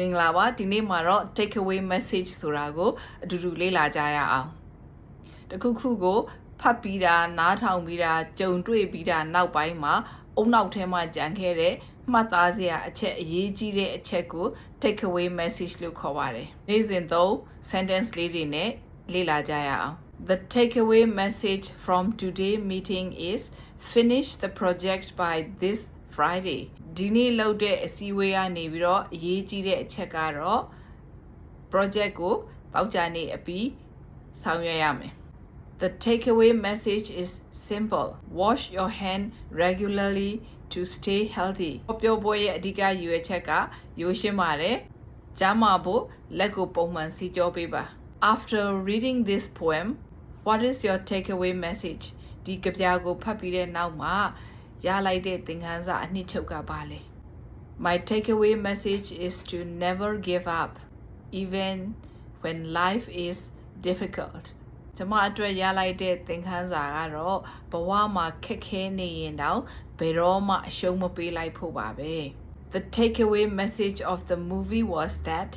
မင်္ဂလာပါဒီနေ့မှာတော့ take away message ဆိုတာကိုအတူတူလေ့လာကြရအောင်တခုခုကိုဖတ်ပြီးတာနားထောင်ပြီးတာကြုံတွေ့ပြီးတာနောက်ပိုင်းမှာအုံနောက်ထဲမှာကြံခဲ့တဲ့မှတ်သားစရာအချက်အရေးကြီးတဲ့အချက်ကို take away message လို့ခေါ်ပါတယ်နေ့စဉ်သုံး sentence လေးတွေနဲ့လေ့လာကြရအောင် The takeaway message from today meeting is finish the project by this Friday ဒီနေ့လုပ်တဲ့အစည်းအဝေးကနေပြီးတော့အရေးကြီးတဲ့အချက်ကတော့ project ကိုတောက်ကြနေအပြီးဆောင်ရွက်ရမယ် The takeaway message is simple wash your hand regularly to stay healthy ပြောပွဲရဲ့အဓိကရည်ရွယ်ချက်ကရိုးရှင်းပါတယ်ကျန်းမာဖို့လက်ကိုပုံမှန်စီကြောပေးပါ After reading this poem what is your takeaway message ဒီကဗျာကိုဖတ်ပြီးတဲ့နောက်မှာရလိုက်တဲ့သင်ခန်းစာအနှစ်ချုပ်ကပါလေ My takeaway message is to never give up even when life is difficult ကျွန်မအတွက်ရလိုက်တဲ့သင်ခန်းစာကတော့ဘဝမှာခက်ခဲနေရင်တောင်ဘယ်တော့မှအရှုံးမပေးလိုက်ဖို့ပါပဲ The takeaway message of the movie was that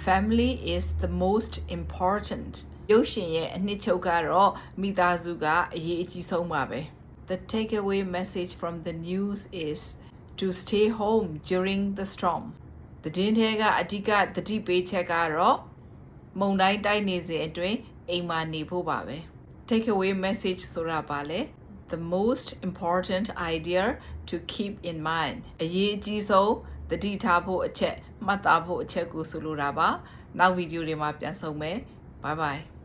family is the most important ရုပ်ရှင်ရဲ့အနှစ်ချုပ်ကတော့မိသားစုကအရေးအကြီးဆုံးပါပဲ The takeaway message from the news is to stay home during the storm. သတင်းထဲကအဓိကသတိပေးချက်ကတော့မုန်တိုင်းတိုက်နေစဉ်အတွင်းအိမ်မှာနေဖို့ပါပဲ Takeaway message ဆိုတာပါလေ The most important idea to keep in mind. အရေးအကြီးဆုံးသတိထားဖို့အချက်မှတ်သားဖို့အချက်ကိုဆိုလိုတာပါနောက်ဗီဒီယိုတွေမှာပြန်ဆုံမယ် Bye bye